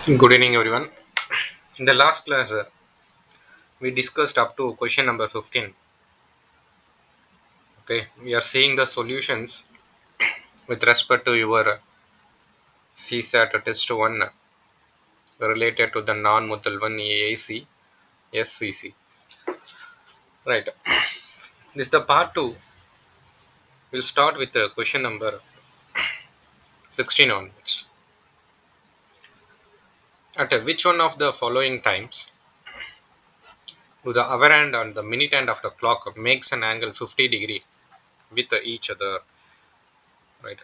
Good evening, everyone. In the last class, we discussed up to question number 15. Okay, we are seeing the solutions with respect to your CSAT test 1 related to the Naan Mudalavan AAC SCC. Right, this is the part 2. We'll start with the question number 16 onwards. At which one of the following times do the hour hand and the minute hand of the clock makes an angle 50 degree with each other? Right,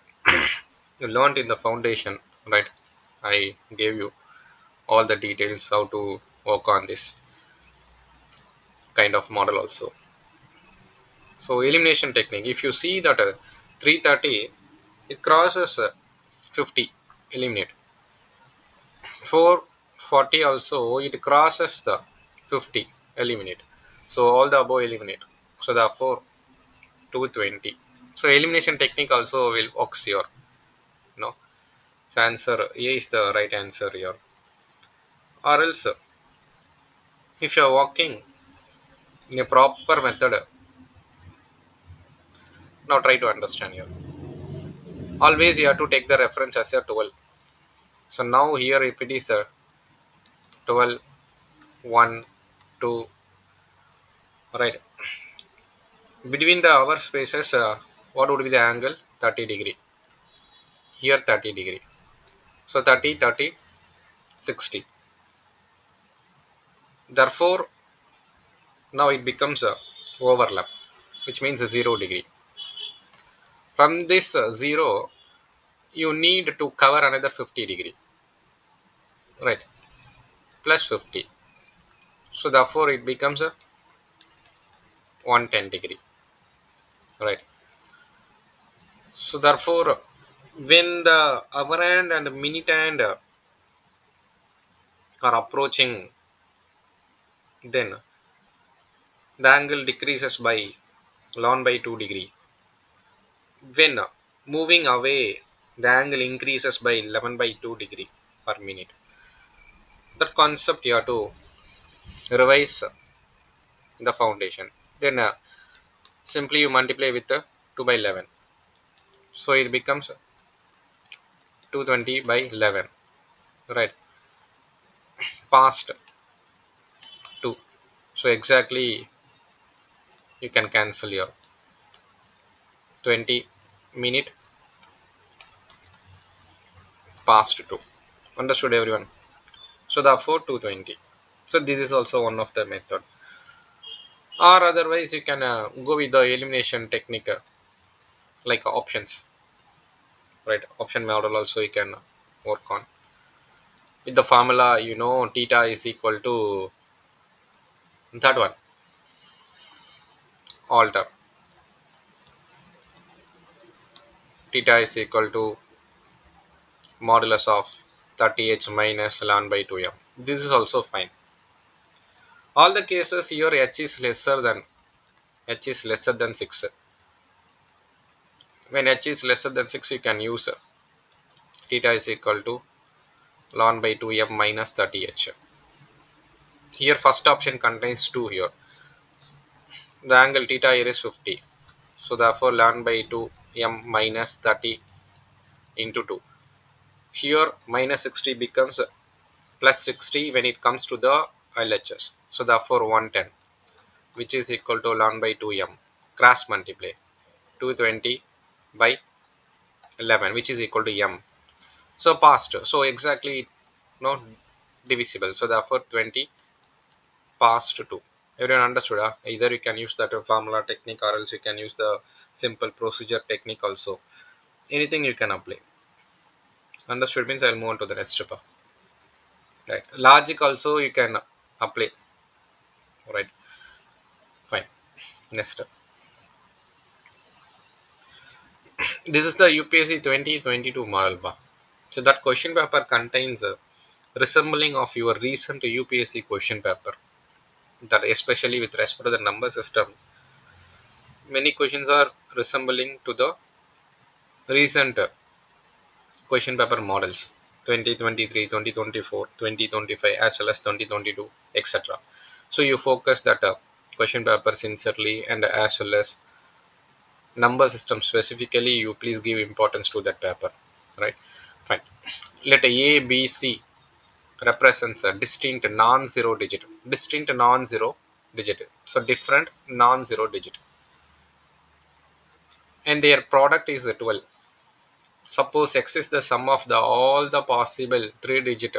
you learned in the foundation, right? I gave you all the details how to work on this kind of model also. So elimination technique, if you see that 330 it crosses 50, eliminate. 440 also it crosses the 50, eliminate. So all the above eliminate, so therefore 220. So elimination technique also will works here, no. So answer A is the right answer here. Or else if you are working in a proper method, now try to understand here. Always you have to take the reference as a 12. So now here if it is a 12, 1, 2, right, between the hour spaces, what would be the angle? 30 degree. Here 30 degree. So 30, 30, 60. Therefore, now it becomes a overlap, which means a 0 degree. From this 0, you need to cover another 50 degree, right, plus 50. So therefore, it becomes a 110 degree, right. So therefore, when the hour hand and minute hand are approaching, then the angle decreases by ln by 2 degree. When moving away, the angle increases by 11 by 2 degree per minute. That concept you have to revise the foundation. Then simply you multiply with 2 by 11. So it becomes 220 by 11, right, past 2. So exactly you can cancel your 20 minute past 2. Understood everyone? So therefore 220. So this is also one of the method. Or otherwise you can go with the elimination technique, like options, right? Option model also you can work on. With the formula, you know, theta is equal to that one, alter. Theta is equal to modulus of 30h minus ln by 2m. This is also fine. All the cases here h is lesser than 6. When h is lesser than 6, you can use theta is equal to ln by 2m minus 30h. Here first option contains 2 here. The angle theta here is 50. So therefore ln by 2m minus 30 into 2. Here minus 60 becomes plus 60 when it comes to the LHS. So therefore 110, which is equal to ln by 2m. Cross multiply 220 by 11, which is equal to m. So past. So exactly no divisible. So therefore 20 past 2. Everyone understood? Either you can use that formula technique, or else you can use the simple procedure technique also. Anything you can apply. Understood means I'll move on to the next step. Right. Logic also you can apply. Right. Fine. Next step. This is the UPSC 2022 model bar. So that question paper contains a resembling of your recent UPSC question paper. That especially with respect to the number system, many questions are resembling to the recent question paper models. 2023, 2024, 2025 as well as 2022, etc. So you focus that question paper sincerely, and as well as number system specifically, you please give importance to that paper, right? Fine. Let A, B, C represents a distinct non-zero digit. Distinct non-zero digit. So different non-zero digit. And their product is 12. Suppose X is the sum of all the possible 3-digit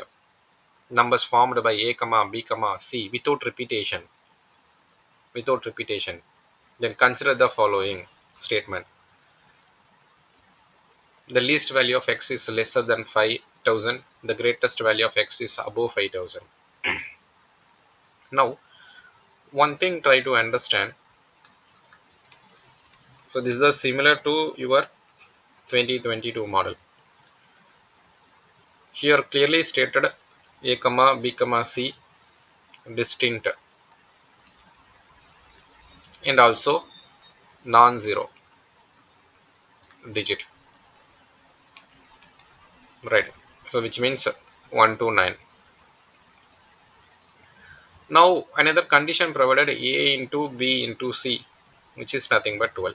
numbers formed by A, B, C without repetition. Without repetition. Then consider the following statement. The least value of X is lesser than 5000. The greatest value of X is above 5000. Now, one thing try to understand. So this is similar to your 2022 model. Here clearly stated A, B, C distinct and also non-zero digit, right? So which means 1 to 9. Now another condition provided A into B into C, which is nothing but 12.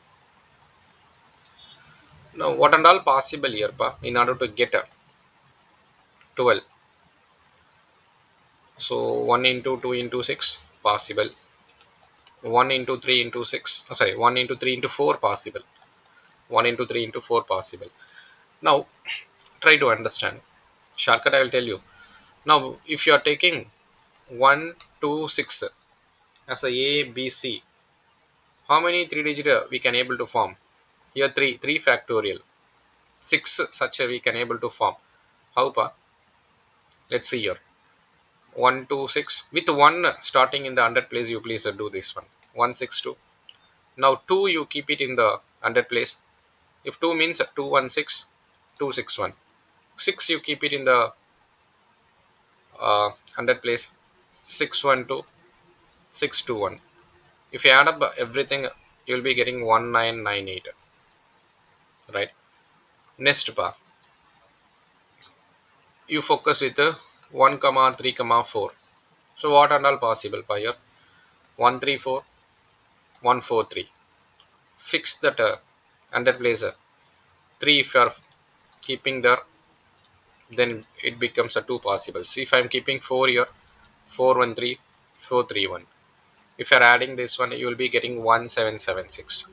Now what and all possible here, in order to get 12? So 1 into 2 into 6 possible. 1 into 3 into 6, 1 into 3 into 4 possible. 1 into 3 into 4 possible. Now try to understand. Shortcut I will tell you. Now if you are taking 1, 2, 6 as a B, C, how many 3-digit we can able to form? Here 3 factorial. 6 such a we can able to form. How, pa? Let's see here. 1, 2, 6. With 1 starting in the 100 place, you please do this one. 1, 6, 2. Now 2 you keep it in the 100 place. If 2 means 2, 1, 6, 2, 6, 1. 6 you keep it in the 100 place. 6, 1, 2, 6, 2, 1. If you add up everything, you will be getting 1998. Right? Next, pa, you focus with 1, 3, 4. So what and all possible, pa, here? 1, 3, 4, 1, 4, 3. Fix that 100 place. 3 if you are keeping there, then it becomes a 2 possible. See, if I am keeping 4 here, 4, 1, 3, 4, 3, 1. If you are adding this one, you will be getting 1776.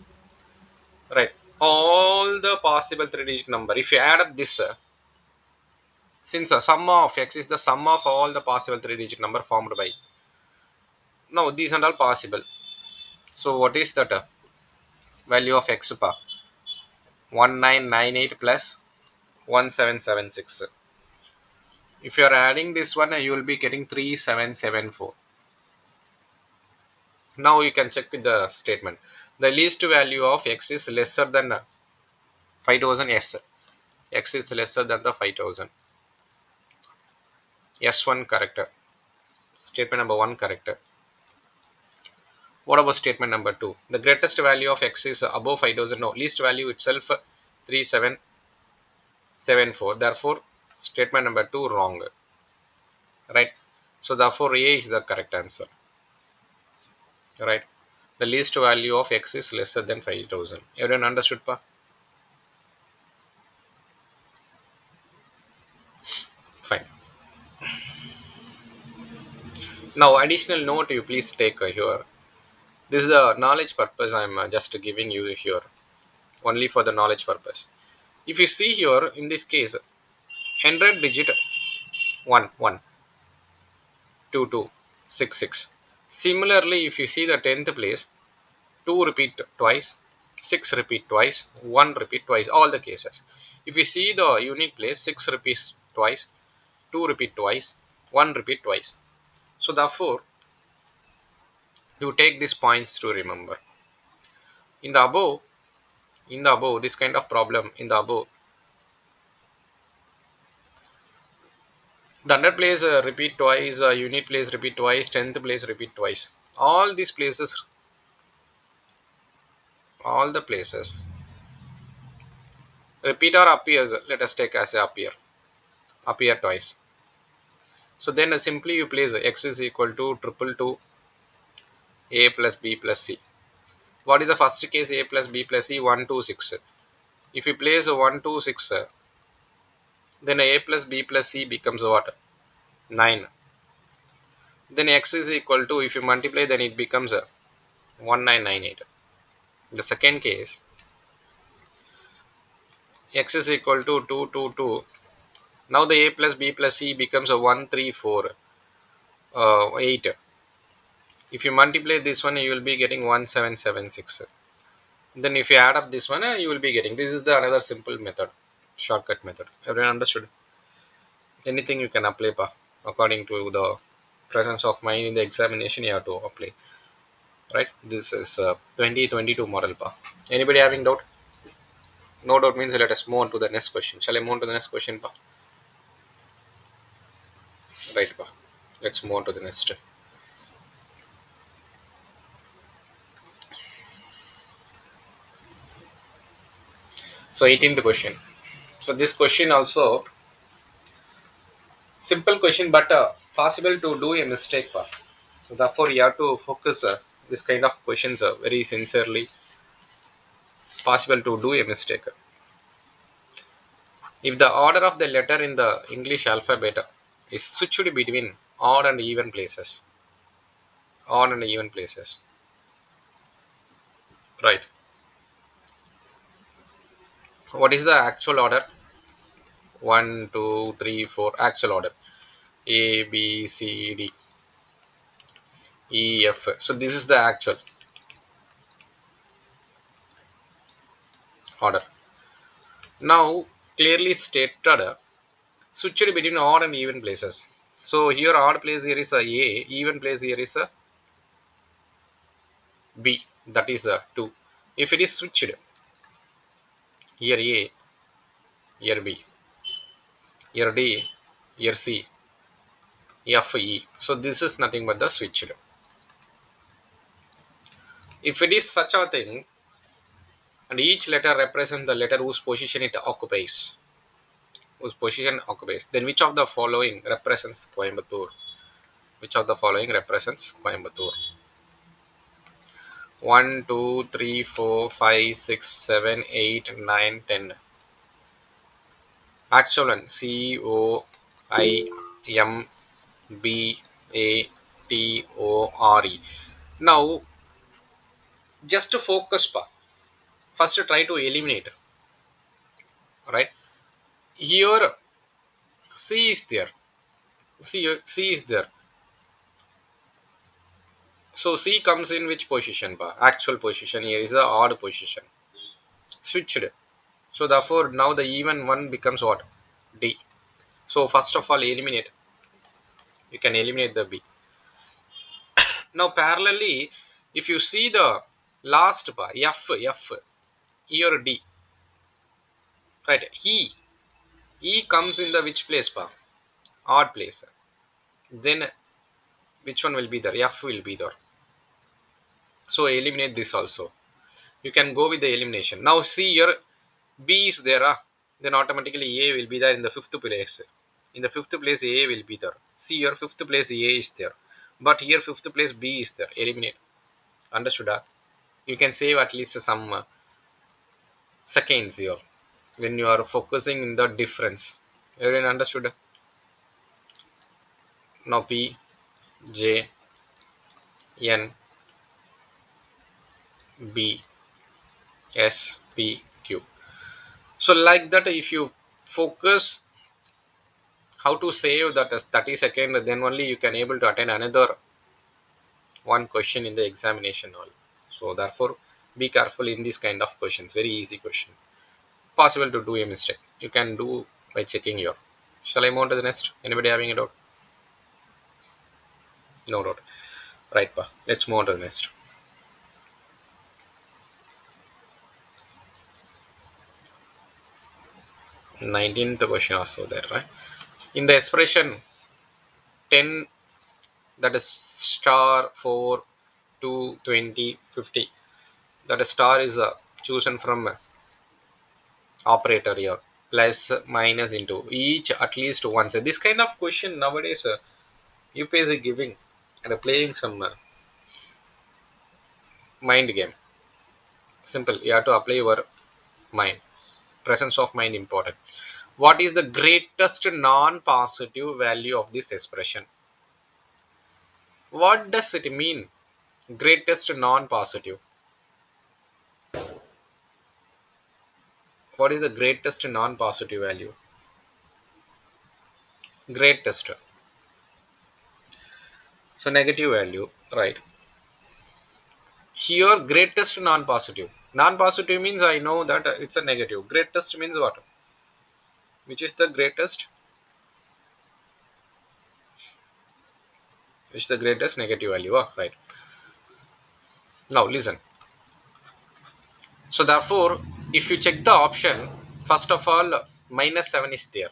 Right? All the possible 3-digit number. If you add up this, since the sum of X is the sum of all the possible 3-digit number formed by. Now these are all possible. So what is that value of X, pa? 1998 plus 1776. If you are adding this one, you will be getting 3774. Now you can check with the statement. The least value of X is lesser than 5000. Yes, X is lesser than the 5000. S1 correct. Statement number 1 correct. What about statement number 2? The greatest value of X is above 5000. No, least value itself 3774. Therefore, statement number 2 wrong. Right? So therefore, A is the correct answer. Right? The least value of X is lesser than 5000. Everyone understood, pa? Fine. Now, additional note you please take here. This is the knowledge purpose I am just giving you here. Only for the knowledge purpose. If you see here, in this case, 100 digit 1, 1, 2, 2, 6, 6. Similarly, if you see the 10th place, 2 repeat twice, 6 repeat twice, 1 repeat twice, all the cases. If you see the unit place, 6 repeats twice, 2 repeat twice, 1 repeat twice. So therefore, you take these points to remember. In the above, this kind of problem, in the above, the 100 place repeat twice, unit place repeat twice, 10th place repeat twice. All these places, all the places, repeat or appears, let us take as a appear. appear twice. So then simply you place x is equal to triple to a plus b plus c. What is the first case? A plus b plus c, 1 2 6. If you place 1 2 6, then a plus b plus c becomes what? 9. Then x is equal to, if you multiply, then it becomes 1998. The second case, x is equal to 2 2 2. Now the a plus b plus c becomes a 1 3 4 8. If you multiply this one, you will be getting 1776. Then if you add up this one, you will be getting, this is the another simple method, shortcut method. Everyone understood? Anything you can apply according to the presence of mind in the examination, you have to apply, right? This is 2022 model Anybody having doubt? No doubt means let us move on to the next question. Shall I move on to the next question Right let's move on to the next. So 18th question. So this question also simple question, but possible to do a mistake So therefore you have to focus this kind of questions very sincerely. Possible to do a mistake. If the order of the letter in the English alphabet is switched between odd and even places, right? What is the actual order? 1 2 3 4 actual order: A B C D E F. So this is the actual order. Now clearly stated, switched between odd and even places. So here odd place here is a A, even place here is a B, that is a 2. If it is switched, here A, here B, here D, here C, F, E. So this is nothing but the switched. If it is such a thing, and each letter represents the letter whose position it occupies, then which of the following represents Coimbatore? Which of the following represents Coimbatore? 1 2 3 4 5 6 7 8 9 10. Actual one: C O I M B A T O R E. Now just to focus first try to eliminate, right? Here C is there, C is there. So C comes in which position actual position? Here is a odd position, switched. So therefore now the even one becomes what? D. So first of all eliminate, you can eliminate the B. Now parallelly, if you see the last F, E or D, right? E comes in the which place odd place. Then which one will be there? F will be there. So eliminate this also. You can go with the elimination. Now see here B is there, then automatically A will be there in the fifth place. In the fifth place A will be there. See here fifth place A is there, but here fifth place B is there. Eliminate. Understood? You can save at least some seconds here when you are focusing in the difference. Everyone understood? Now P, J, N, B, S, P, Q. So like that, if you focus how to save that as 30 seconds, then only you can able to attend another one question in the examination hall. So therefore be careful in this kind of questions. Very easy question. Possible to do a mistake. You can do by checking your. Shall I move on to the next? Anybody having a doubt? No doubt. Right, let's move on to the next. Nineteenth question also there, right? In the expression 10, that is star 4 2 20 50, that is star is chosen from operator here. plus minus into each at least once. This kind of question nowadays UPSC giving and playing some mind game. Simple, you have to apply your mind. Presence of mind important. What is the greatest non-positive value of this expression? What does it mean? Greatest non-positive. What is the greatest non-positive value? Greatest. So negative value, right? Here greatest non-positive. Non-positive means I know that it's a negative. Greatest means what? Which is the greatest? Which is the greatest negative value? Right. Now listen. So therefore, if you check the option, first of all, minus 7 is there.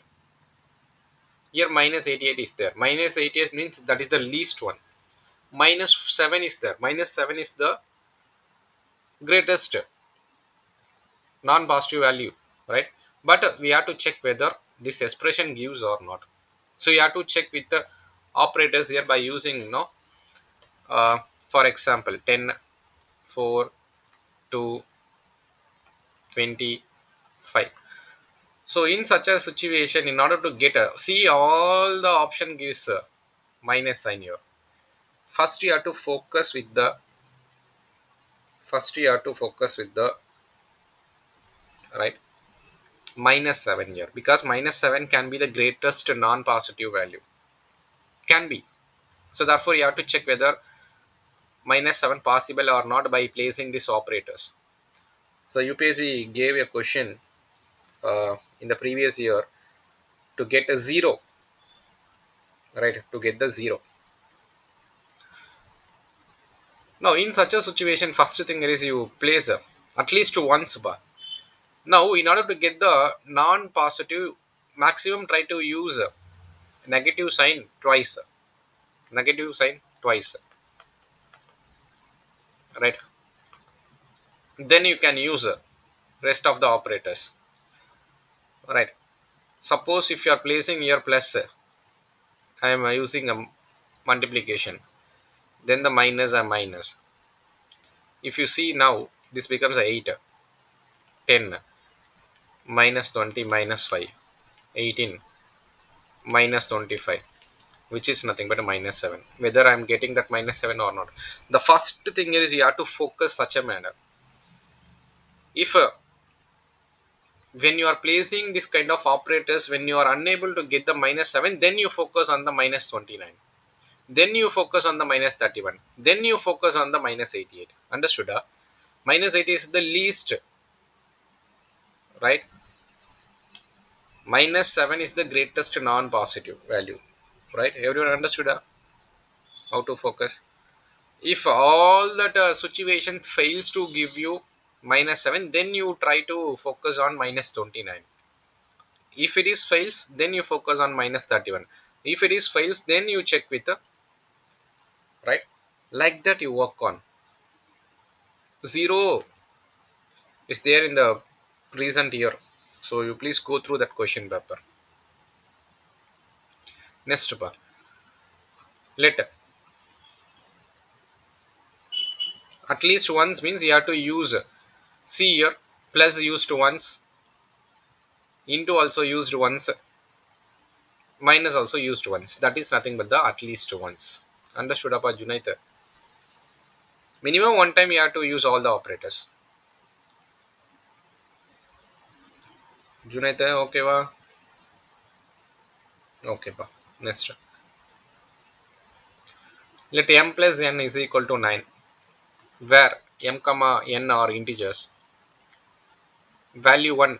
Here minus 88 is there. Minus 88 means that is the least one. Minus 7 is there. Minus 7 is the greatest non-positive value, right? But we have to check whether this expression gives or not. So you have to check with the operators here by using for example 10, 4, 2, 25. So in such a situation, in order to get a, see all the option gives a minus sign here. First you have to focus with the right minus 7 here, because minus 7 can be the greatest non-positive value, can be. So therefore you have to check whether minus 7 possible or not by placing these operators. So UPSC gave a question in the previous year to get a 0, right, to get the 0. Now in such a situation, first thing is you place at least once bar. Now in order to get the non-positive, maximum try to use negative sign twice, right? Then you can use rest of the operators, right? Suppose if you are placing here plus, I am using a multiplication, then the minus and minus. If you see now, this becomes 8, 10, minus 20, minus 5, 18, minus 25, which is nothing but a minus 7. Whether I am getting that minus 7 or not. The first thing is you have to focus such a manner. If when you are placing this kind of operators, when you are unable to get the minus 7, then you focus on the minus 29. Then you focus on the minus 31. Then you focus on the minus 88. Understood? Minus 80 is the least, right? Minus 7 is the greatest non-positive value, right? Everyone understood how to focus? If all that situation fails to give you minus 7, then you try to focus on minus 29. If it is fails, then you focus on minus 31. If it is fails, then you check with the, right? Like that you work on. 0 is there in the present year. So you please go through that question paper. Next part. Let at least once means you have to use, see here, plus used once, into also used once, minus also used once. That is nothing but the at least once. Understood apa Junaid? Minimum one time you have to use all the operators. Junaid, okay va? Okay pa. Next. Let m plus n is equal to 9, where m comma n are integers. Value 1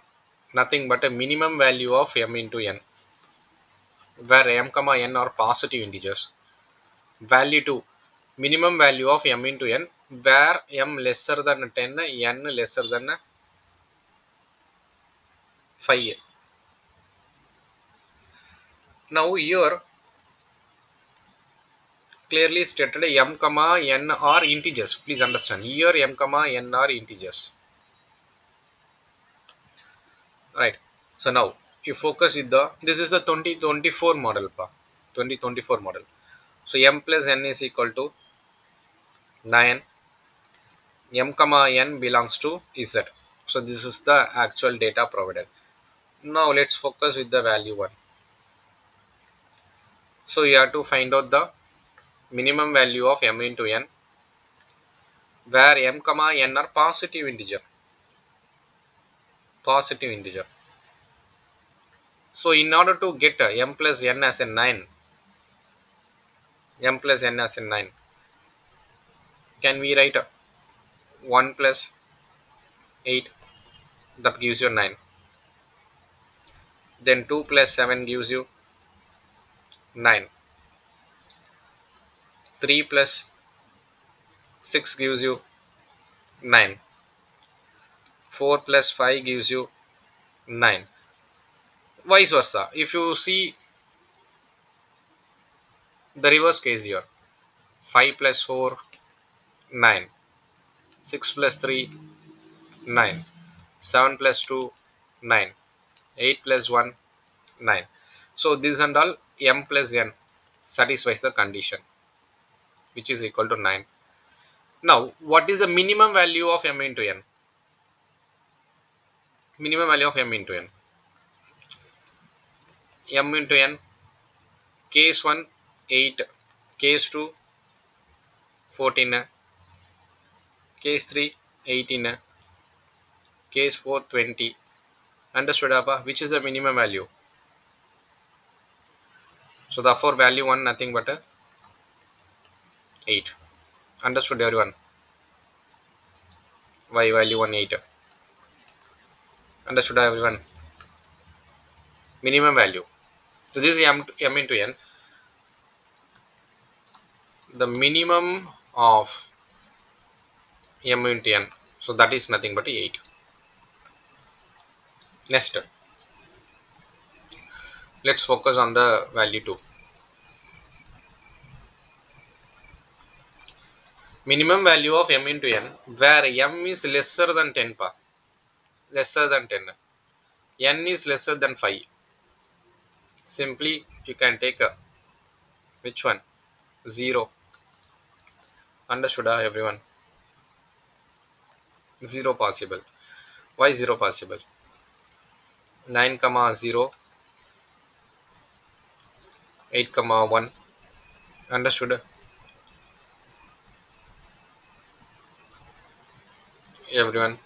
nothing but a minimum value of m into n, where m comma n are positive integers. Value 2 minimum value of m into n, where m lesser than 10, n lesser than 5. Now here clearly stated m comma n are integers. Please understand, here m comma n are integers, right? So now you focus with the, this is the 2024 model pa, 2024 model. So m plus n is equal to 9, m comma n belongs to z. So this is the actual data provided. Now let's focus with the value 1. So you have to find out the minimum value of m into n, where m comma n are positive integer. Positive integer. So in order to get m plus n as a 9, m plus n as a 9, can we write 1 plus 8, that gives you 9. Then 2 plus 7 gives you 9. 3 plus 6 gives you 9. 4 plus 5 gives you 9. Vice versa. If you see the reverse case here, 5 plus 4, 9. 6 plus 3, 9. 7 plus 2, 9. 8 plus 1, 9. So this and all m plus n satisfies the condition, which is equal to 9. Now what is the minimum value of m into n? Minimum value of m into n. M into n, case 1 8, case 2 14, case 3 18, case 4 20. Understood Appa? Which is the minimum value? So therefore value 1 nothing but 8. Understood everyone? Why value 1 8? Understood everyone? Minimum value. So this is m into n. The minimum of m into n. So that is nothing but 8. Next, let's focus on the value 2. Minimum value of m into n, where m is lesser than 10 pa. Lesser than 10. N is lesser than 5. Simply you can take which one? 0. Understood everyone? 0 possible. Why 0 possible? 9 comma 0, 8 comma 1. Understood everyone?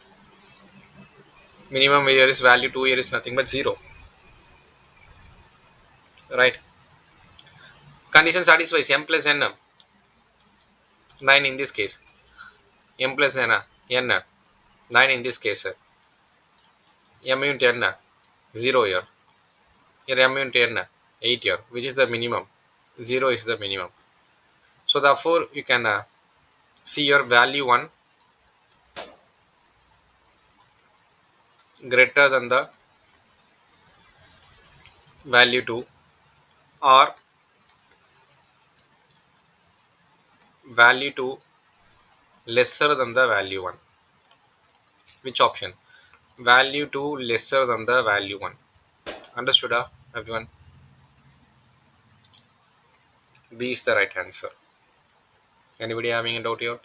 Minimum here is value 2 here is nothing but 0. Right? Condition satisfies m plus n. 9 in this case. M plus n. 9 in this case. M into n. 0 here. Here m into n. 8 here. Which is the minimum? 0 is the minimum. So therefore you can see your value 1 greater than the value 2, or value 2 lesser than the value 1. Which option? Value 2 lesser than the value 1. Understood everyone? B is the right answer. Anybody having a doubt here?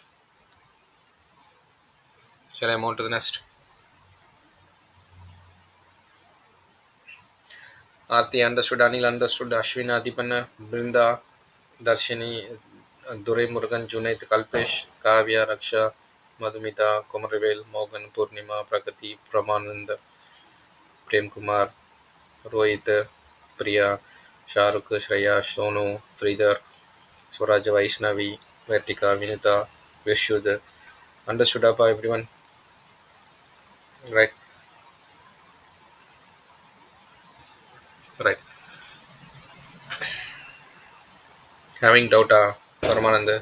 Shall I move to the next? Aarti understood, Anil understood, Ashwin, Adipan, Brinda, Darshini, Durai Murugan, Junaid, Kalpesh, Kavya, Raksha, Madhumita, Komarvel, Morgan, Purnima, Prakati, Pramanand, Prem Kumar, Rohit, Priya, Shahrukh, Shreya, Sonu, Sridhar, Swaraj, Vaishnavi, Vertika, Vinita, Vishud. Understood everyone? Right. Right. Having doubt, Paramanand?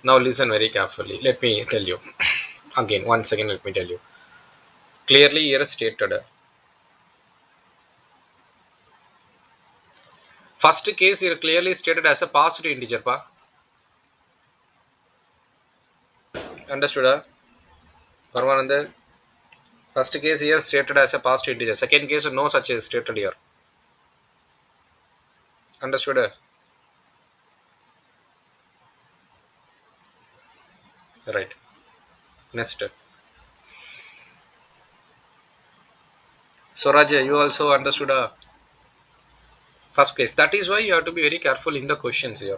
Now listen very carefully. Let me tell you. Again, once again, let me tell you. Clearly here stated. First case here clearly stated as a positive integer. Understood? Paramanand? First case here stated as a past integer. Second case no such is stated here. Understood? Right. Next. So Raj, you also understood first case. That is why you have to be very careful in the questions here.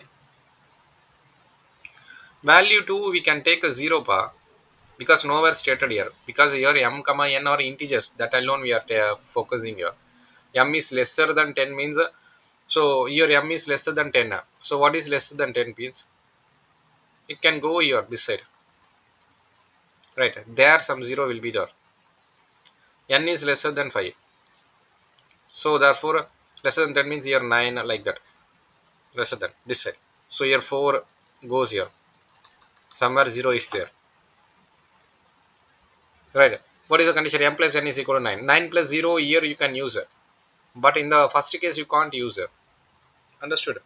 Value 2 we can take a 0 pa, because nowhere stated here. Because here m comma n are integers, that alone we are focusing here. M is lesser than 10 means, so here m is lesser than 10. So what is lesser than 10 means? It can go here this side. Right, there some 0 will be there. N is lesser than 5. So therefore lesser than 10 means here 9 like that. Lesser than this side. So here 4 goes here. Somewhere 0 is there. Right. What is the condition? M plus n is equal to 9. 9 plus 0 here you can use it. But in the first case you can't use it. Understood?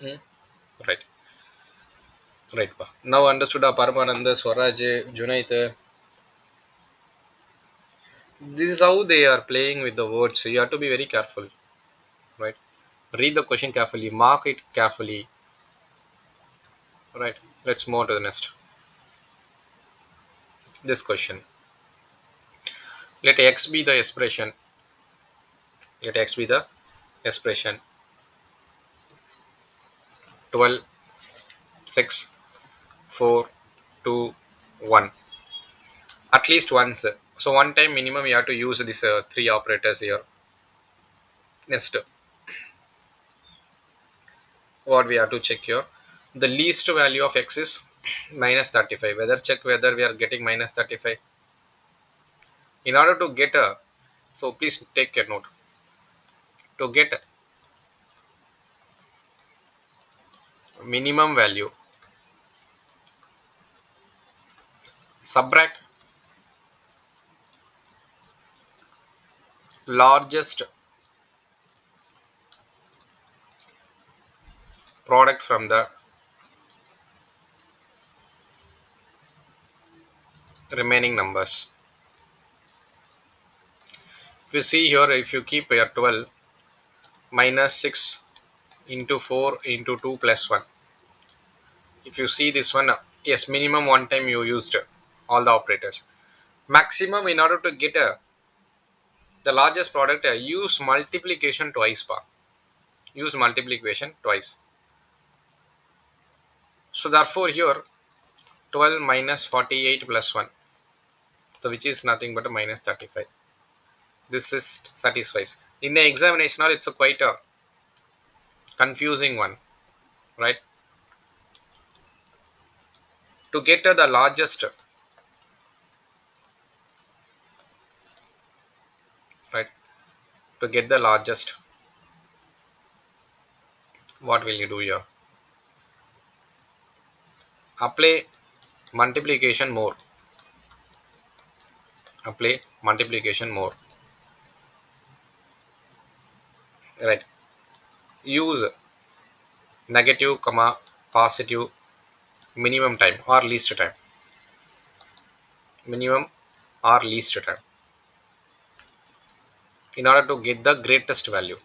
Hmm? Right. Right. Now understood Paramananda, Swaraj, Junaid. This is how they are playing with the words. So you have to be very careful. Right. Read the question carefully. Mark it carefully. Right. Let's move on to the next. This question. Let x be the expression. Let x be the expression 12, 6, 4, 2, 1. At least once. So one time minimum you have to use these three operators here. Next, what we have to check here. The least value of x is minus 35. Check whether we are getting minus 35. In order to get a, so please take a note. To get minimum value, subtract largest product from the remaining numbers. If you see here, if you keep here 12 minus 6 into 4 into 2 plus 1. If you see this one, yes, minimum one time you used all the operators. Maximum, in order to get the largest product, use multiplication twice. Use multiplication twice. So therefore here 12 minus 48 plus 1, so which is nothing but a minus 35. This is satisfies. In the examination it's a quite a confusing one, right? To get the largest, right? To get the largest, what will you do here? Apply multiplication more. Apply multiplication more. Right. Use negative comma positive minimum time or least time. Minimum or least time. In order to get the greatest value.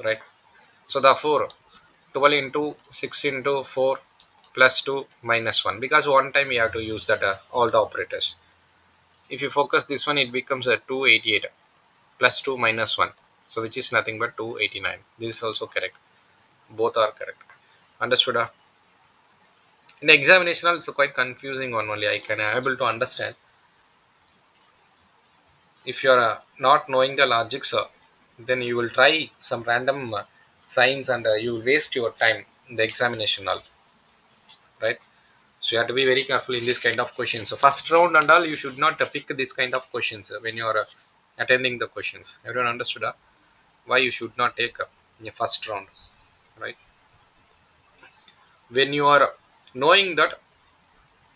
Right. So therefore 12 into 6 into 4 plus 2 minus 1, because one time we have to use that all the operators. If you focus this one, it becomes a 288 plus 2 minus 1, so which is nothing but 289. This is also correct. Both are correct. Understood? In the examination it's quite confusing one only. I can able to understand. If you are not knowing the logics, then you will try some random signs and you will waste your time in the examination, right? So you have to be very careful in this kind of questions. So first round and all, you should not pick this kind of questions when you are attending the questions. Everyone understood why you should not take the first round, right? When you are knowing that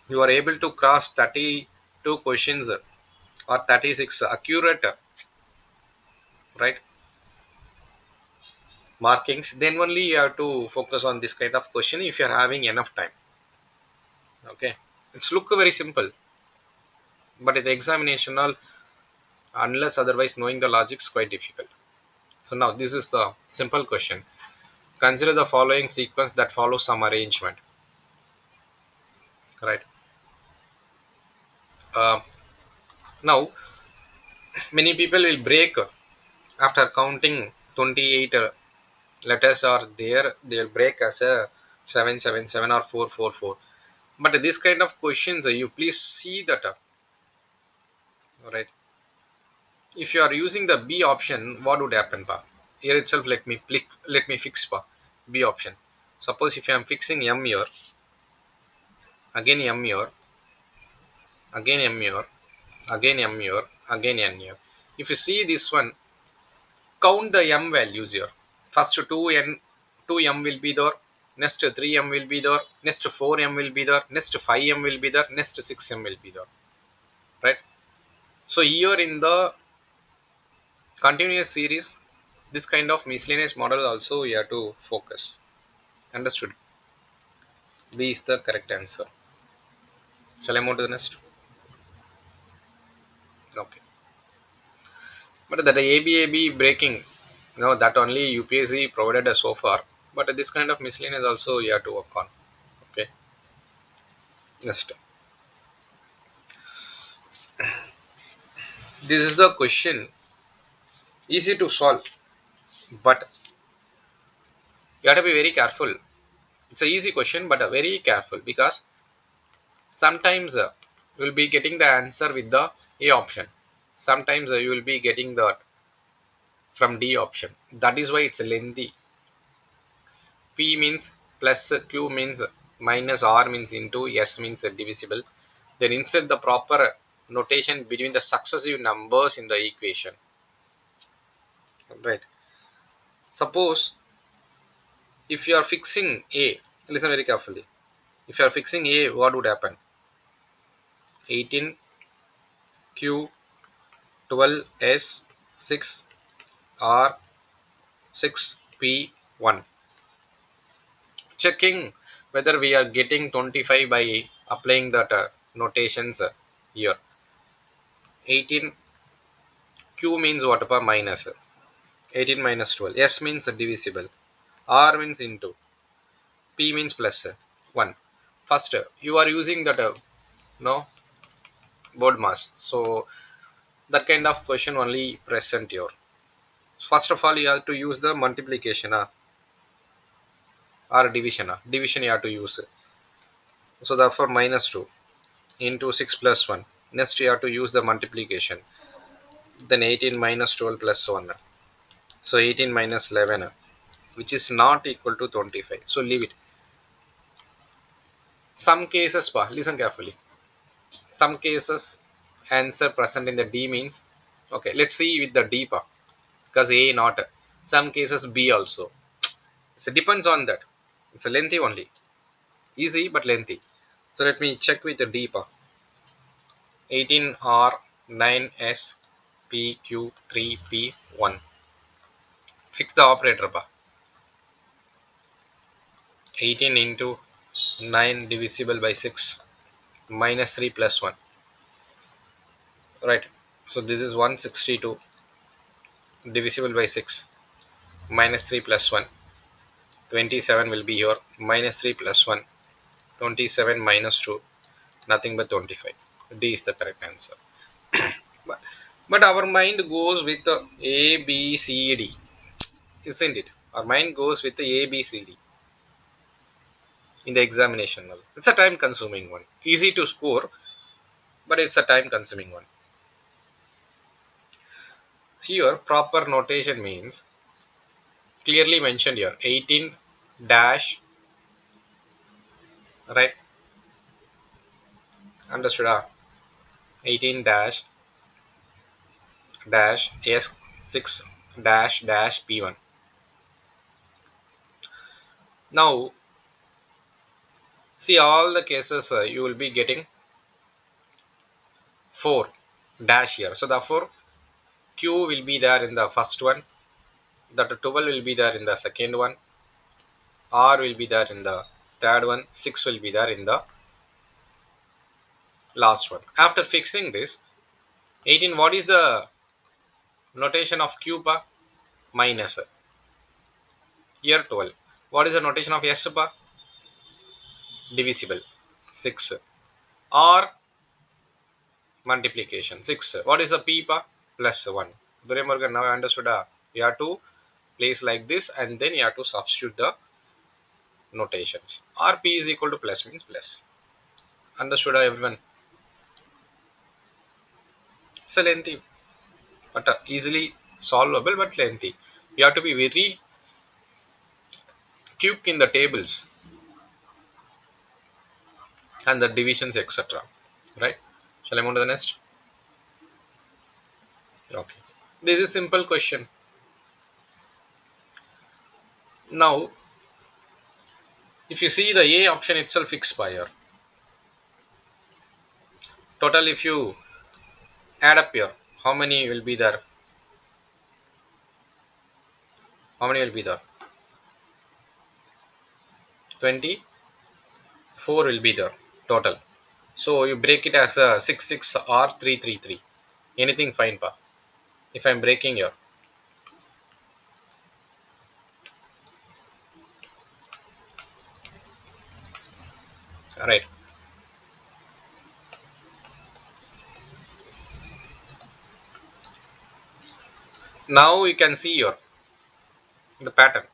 you are able to cross 32 questions or 36 accurate, right? markings, then only you have to focus on this kind of question if you are having enough time. Okay, it's look very simple, but in the examinational, unless otherwise knowing the logic is quite difficult. So now this is the simple question. Consider the following sequence that follows some arrangement. Right. Uh, Now many people will break after counting 28 letters are there. They'll break as a 777 or 444. But this kind of questions, you please see that. Right. If you are using the B option, what would happen, pa? Here itself, let me fix pa B option. Suppose if I am fixing M here, again M here, again M here, again M here, again N here. If you see this one, count the M values here. First 2M will be there, next 3M will be there, next 4M will be there, next 5M will be there, next 6M will be there. Right? So here in the continuous series, this kind of miscellaneous model also you have to focus. Understood? B is the correct answer. Shall I move to the next? Okay. But that ABAB breaking, no, that only UPSC provided so far. But this kind of miscellaneous also you have to work on. Okay. Next. This is the question. Easy to solve, but you have to be very careful. It's an easy question, but very careful because sometimes you will be getting the answer with the A option. Sometimes you will be getting that from D option. That is why it's lengthy. P means plus, Q means minus, R means into, S means divisible. Then insert the proper notation between the successive numbers in the equation. Right. Suppose if you are fixing A, listen very carefully. If you are fixing A, what would happen? 18 Q 12S 6 R 6 P 1. Checking whether we are getting 25 by applying that notations here. 18 Q means what? Minus 18 minus 12. S means divisible. R means into. P means plus 1. First, you are using that no board mass. So that kind of question only present here. First of all, you have to use the multiplication or division. Division you have to use. So therefore minus 2 into 6 plus 1. Next you have to use the multiplication. Then 18 minus 12 plus 1. So 18 minus 11, which is not equal to 25. So leave it. Some cases, listen carefully. Some cases answer present in the D means, okay, let's see with the D because A not. Some cases B also. So it depends on that. It's a lengthy only. Easy but lengthy. So let me check with the D 18R 9S PQ 3P 1. Fix the operator 18 into 9 divisible by 6 minus 3 plus 1. Right. So this is 162 divisible by 6 minus 3 plus 1. 27 will be here. Minus 3 plus 1. 27 minus 2. Nothing but 25. D is the correct answer. but, but our mind goes with the A, B, C, D. Isn't it? Our mind goes with the A, B, C, D in the examination. It's a time consuming one. Easy to score, but it's a time consuming one. Here, proper notation means clearly mentioned here 18 dash, right? Understood? 18 dash dash S6 dash dash P1. Now, see all the cases you will be getting 4 dash here. So therefore, Q will be there in the first one. that 12 will be there in the second one, R will be there in the third one, 6 will be there in the last one. After fixing this, 18, what is the notation of cube? Minus. Here 12. What is the notation of S? Divisible. 6. R multiplication. 6. What is the P? Plus 1. Duremorgan, now I understood. You have to place like this and then you have to substitute the notations. RP is equal to plus means plus. Understood everyone? It's a lengthy but easily solvable but lengthy. You have to be very quick in the tables and the divisions etc. Right? Shall I move to the next? Okay. This is simple question. Now, if you see the A option itself fixed by here. Total if you add up here, how many will be there? How many will be there? 24 will be there total. So you break it as a 66 or 333. Anything fine, pa. If I'm breaking here. Alright. Now you can see here the pattern.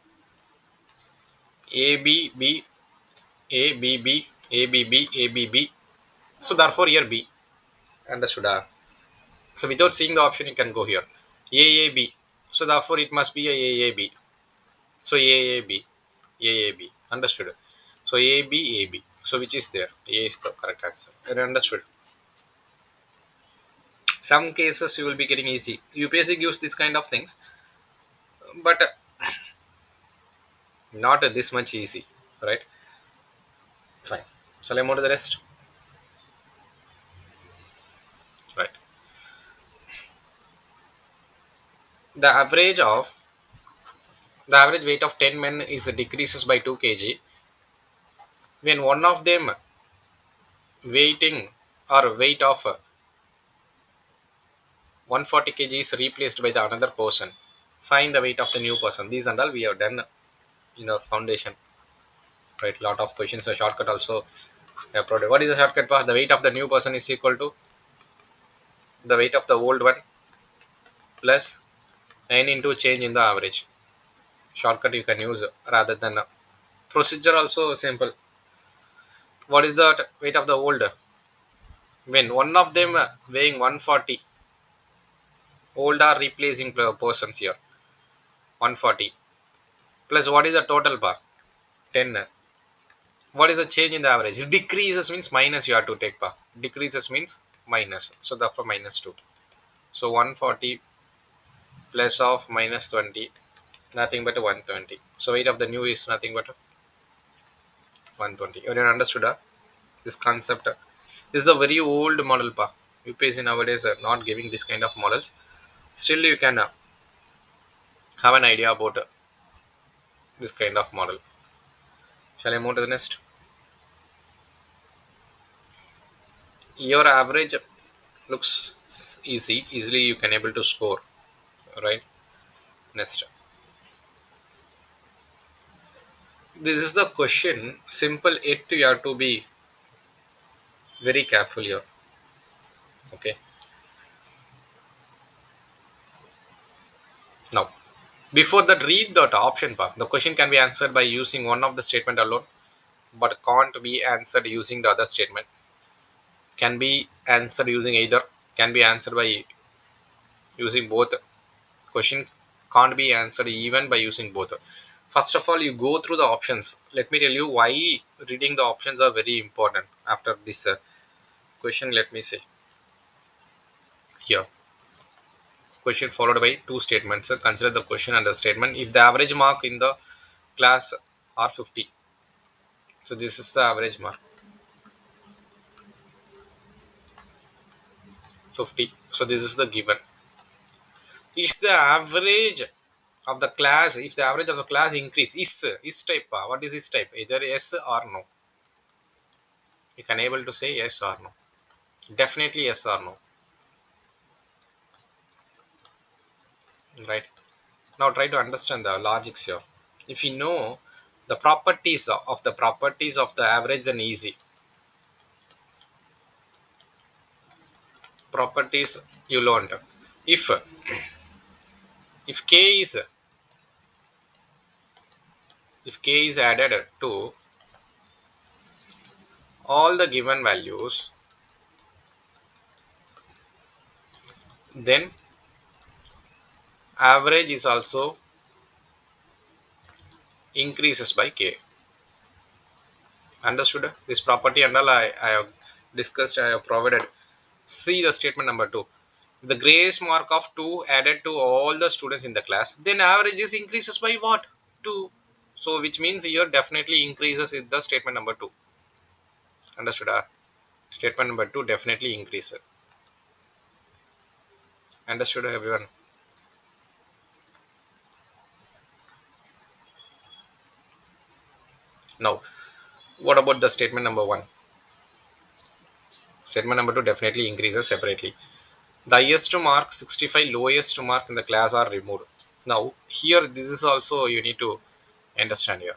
A B B A B B A B B A B B. So therefore here B. Understood? So without seeing the option you can go here. A B. So therefore it must be a B. So A B. A B. Understood? So A B. So which is there? A is the correct answer. Understood? Some cases you will be getting easy. UPSC gives this kind of things, but not this much easy, right? Fine. Shall I move to the rest? Right. The average weight of 10 men is decreases by 2 kg when one of them weighting or weight of 140 kg is replaced by the another person. Find the weight of the new person. These and all we have done in our foundation. Right, lot of questions. A shortcut also provided. What is the shortcut path? The weight of the new person is equal to the weight of the old one plus n into change in the average. Shortcut you can use rather than procedure also simple. What is the weight of the old? When one of them weighing 140, old are replacing persons here. 140 plus what is the total bar? 10. What is the change in the average? If decreases means minus you have to take bar. Decreases means minus. So therefore minus 2. So 140 plus of minus 20, nothing but 120. So weight of the new is nothing but 120. You understood this concept? This is a very old model. UPSC nowadays are not giving this kind of models. Still you can have an idea about this kind of model. Shall I move to the next? Your average looks easily you can able to score, right? Next, this is the question, simple, yet you have to be very careful here. Okay, now before that read that option part. The question can be answered by using one of the statement alone but can't be answered using the other statement. Can be answered using either, can be answered by using both. Question can't be answered even by using both. First of all, you go through the options. Let me tell you why reading the options are very important after this question. Let me say here, question followed by two statements. Consider the question and the statement. If the average mark in the class are 50, so this is the average mark 50. So this is the given. Is the average of the class, if the average of the class increase, is type, what is this type? Either yes or no. You can able to say yes or no. Definitely yes or no. Right. Now try to understand the logics here. If you know the properties of the average, then easy. Properties you learned. If if k is if k is added to all the given values, then average is also increases by k. Understood? This property and all I have discussed, I have provided. See the statement number 2. The grace mark of 2 added to all the students in the class, then averages increases by what? 2. So which means here definitely increases in the statement number 2. Understood? Statement number 2 definitely increases. Understood everyone? Now what about the statement number 1? Statement number 2 definitely increases separately. The highest mark 65, lowest mark in the class are removed. Now here this is also you need to understand here.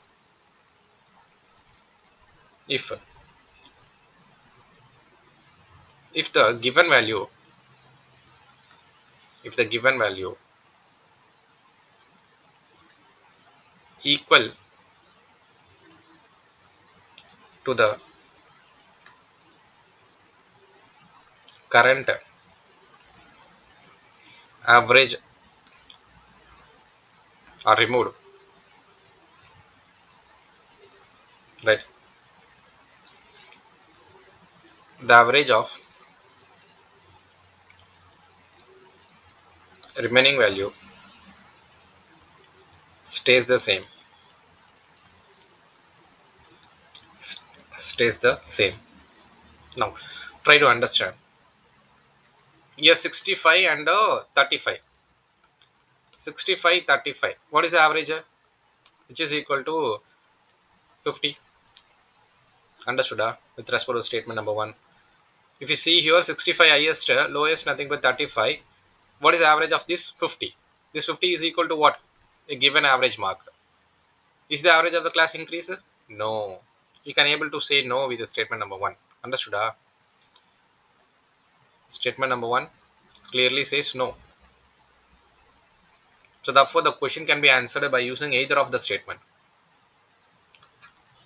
If the given value if the given value equal to the current average are removed, right? The average of remaining value stays the same. Stays the same. Now try to understand. Here 65 and 35. 65, 35. What is the average? Which is equal to 50. Understood? With respect to statement number 1. If you see here 65 highest, lowest nothing but 35. What is the average of this? 50. This 50 is equal to what? A given average mark. Is the average of the class increases? No. You can able to say no with the statement number 1. Understood? Statement number 1 clearly says no. So therefore the question can be answered by using either of the statement.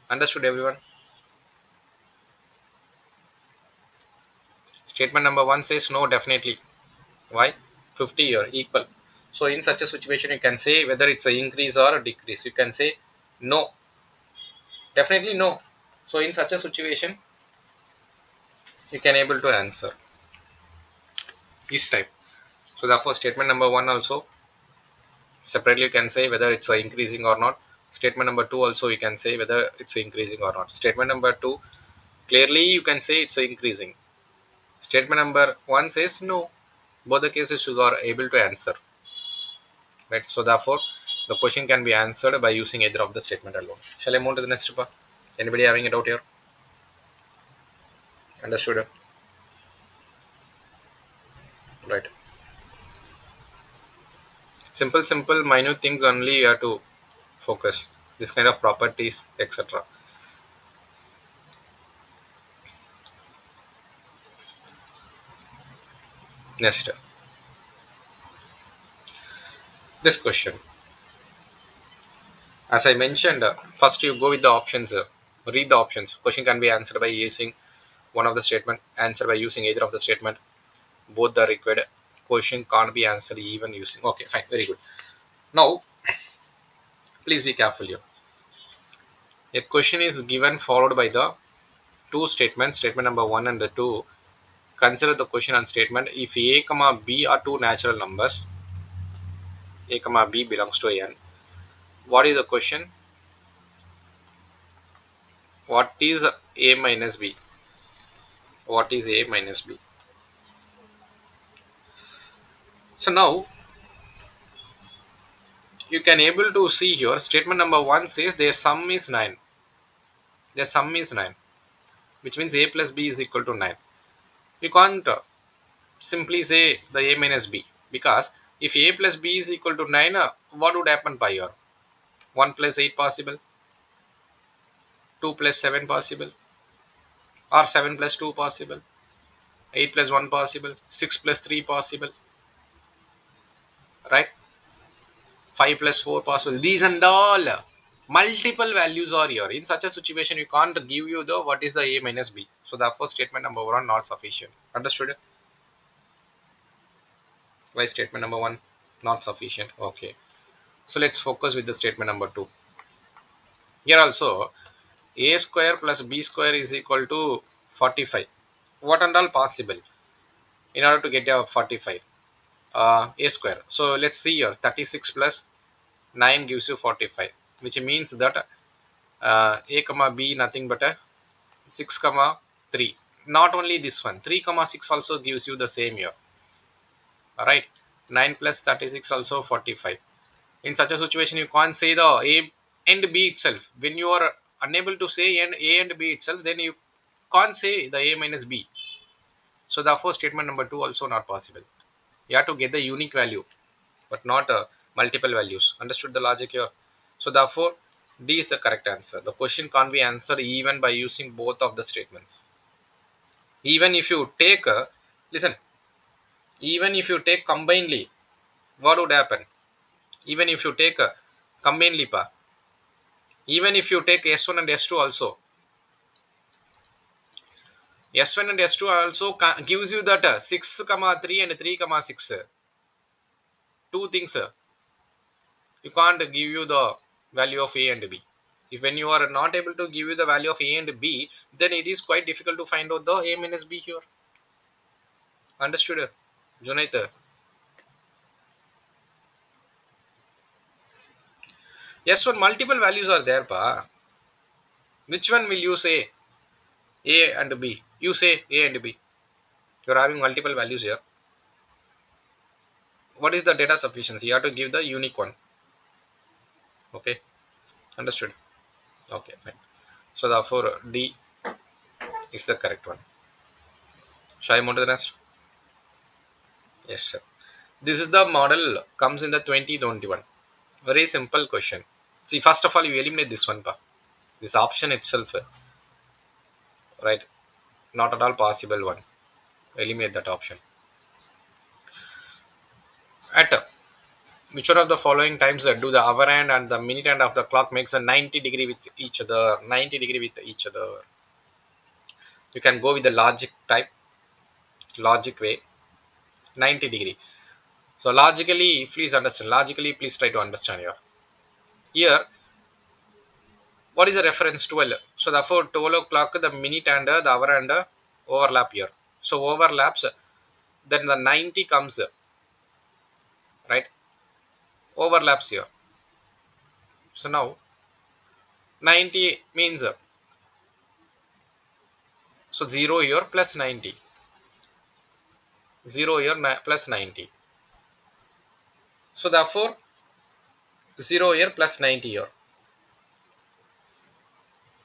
Understood everyone? Statement number 1 says no definitely. Why? 50 here equal. So in such a situation you can say whether it's a increase or a decrease. You can say no. Definitely no. So in such a situation you can able to answer this type. So therefore statement number 1 also separately you can say whether it's increasing or not. Statement number 2 also you can say whether it's increasing or not. Statement number 2 clearly you can say it's increasing. Statement number 1 says no. Both the cases you are able to answer. Right. So therefore the question can be answered by using either of the statement alone. Shall I move to the next part? Anybody having a doubt here? Understood? Right. Simple minute things only you have to focus. This kind of properties, etc. Next, this question. As I mentioned, first you go with the options. Read the options. Question can be answered by using one of the statement. Answer by using either of the statement. Both are required. Question can't be answered even using. Okay, fine, very good. Now, please be careful here. A question is given followed by the two statements. Statement number 1 and the 2. Consider the question and statement. If a comma b are two natural numbers, a comma b belongs to n. What is the question? What is a minus b? What is a minus b? So now you can able to see here statement number 1 says their sum is 9. Their sum is 9, which means a plus b is equal to 9. You can't simply say the a minus b, because if a plus b is equal to 9, what would happen by here? 1 plus 8 possible, 2 plus 7 possible, or 7 plus 2 possible, 8 plus 1 possible, 6 plus 3 possible, right? 5 plus 4 possible. These and all multiple values are here. In such a situation, you can't give you the what is the a minus b. So therefore statement number 1 not sufficient. Understood? Why statement number 1 not sufficient? Okay. So let's focus with the statement number 2. Here also a square plus b square is equal to 45. What and all possible in order to get a 45? A square. So let's see here, 36 plus 9 gives you 45, which means that a comma b nothing but a 6 comma 3. Not only this one, 3 comma 6 also gives you the same here. Alright, 9 plus 36 also 45. In such a situation, you can't say the a and b itself. When you are unable to say a and b itself, then you can't say the a minus b. So therefore statement number 2 also not possible. You have to get the unique value, but not multiple values. Understood the logic here? So therefore D is the correct answer. The question can't be answered even by using both of the statements. Even if you take listen, even if you take combinedly, what would happen? Even if you take combinedly, even if you take S1 and S2 also, S1 and S2 also gives you that 6 comma 3 and 3 comma 6. Two things. You can't give you the value of A and B. If when you are not able to give you the value of A and B, then it is quite difficult to find out the A minus B here. Understood, Junaid? Yes, one multiple values are there, pa. Which one will you say? A and B. You say A and B. You are having multiple values here. What is the data sufficiency? You have to give the unique one. Okay, understood. Okay, fine. So therefore D is the correct one. Shall I move to the next? Yes, sir. This is the model comes in the 2021. Very simple question. See, first of all, you eliminate this one, pa. This option itself, right? Not at all possible one. Eliminate that option. At which one of the following times do the hour hand and the minute hand of the clock makes a 90-degree with each other? 90-degree with each other. You can go with the logic type, logic way. 90-degree. So logically, please understand. Logically, please try to understand here. Here, what is the reference? 12. So therefore 12 o'clock, the minute and the hour and overlap here. So overlaps, then the 90 comes, right? Overlaps here. So now 90 means, so 0 here plus 90. 0 here plus 90. So therefore 0 here plus 90 here.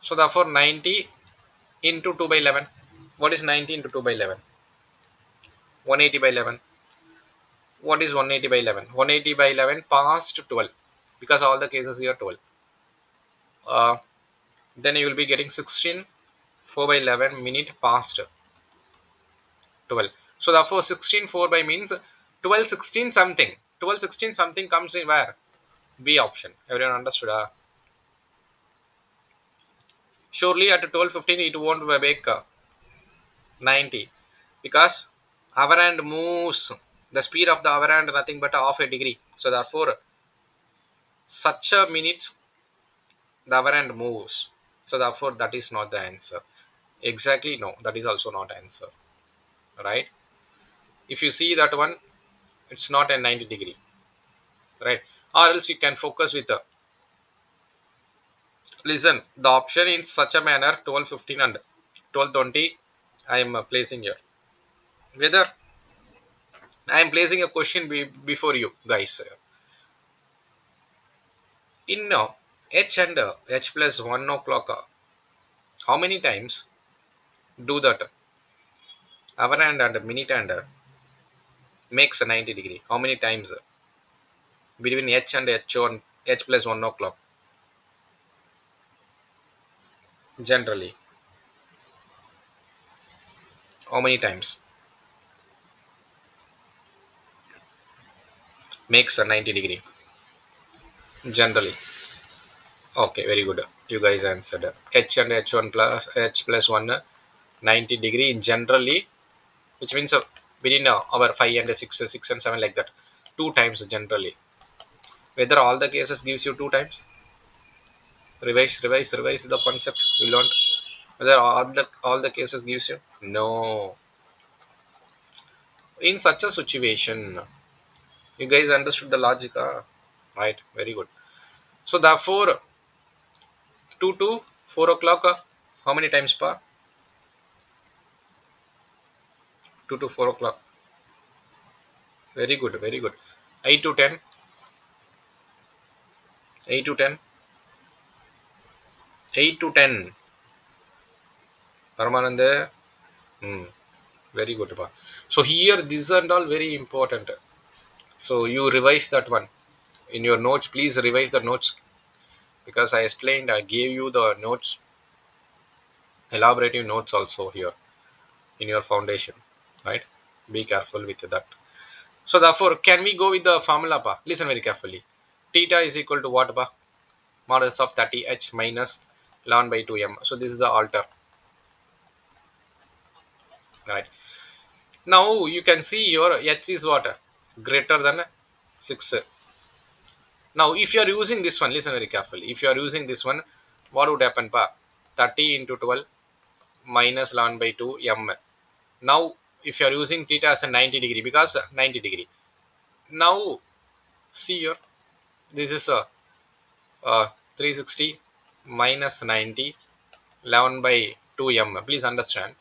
So therefore 90 into 2 by 11. What is 90 into 2 by 11? 180 by 11. What is 180 by 11? 180 by 11 past 12, because all the cases here 12. Then you will be getting 16 4 by 11 minute past 12. So therefore 16 4 by means 12 16 something. 12 16 something comes in where? B option. Everyone understood? Surely at 12:15 it won't make 90, because hour hand moves. The speed of the hour hand nothing but half a degree. So therefore such a minutes the hour hand moves. So therefore that is not the answer. Exactly, no, that is also not answer, right? If you see that one, it's not a 90-degree, right? Or else you can focus with the, listen, the option in such a manner 12:15 and 12:20 I am placing here. Whether I am placing a question before you guys. In h and h plus 1 o'clock, how many times do that hour hand and minute hand makes a 90 degree? How many times between h and h1 h plus 1 o'clock generally? How many times makes a 90 degree generally? Okay, very good. You guys answered. H and h1 plus h plus 1 90 degree in generally, which means within our 5 and 6, 6 and 7 like that. 2 times generally. Whether all the cases gives you 2 times? Revise the concept you learned. Whether all the cases gives you? No. In such a situation, you guys understood the logic, right? Very good. So therefore, 2 to 4 o'clock, how many times pa? 2 to 4 o'clock. Very good, very good. 8 to 10. 8 to 10. 8 to 10. Paramananda. Very good. Pa. So here, these are all very important. So you revise that one. In your notes, please revise the notes. Because I explained, I gave you the notes. Elaborative notes also here. In your foundation. Right? Be careful with that. So therefore, can we go with the formula pa? Listen very carefully. Theta is equal to what pa? Modulus of 30h minus ln by 2m. So this is the alter. Right. Now you can see your h is what? Greater than 6. Now if you are using this one, listen very carefully. If you are using this one, what would happen pa? 30 into 12 minus ln by 2 m. Now if you are using theta as a 90 degree, because 90 degree. Now see here, this is a 360 minus 90 11 by 2 m. Please understand.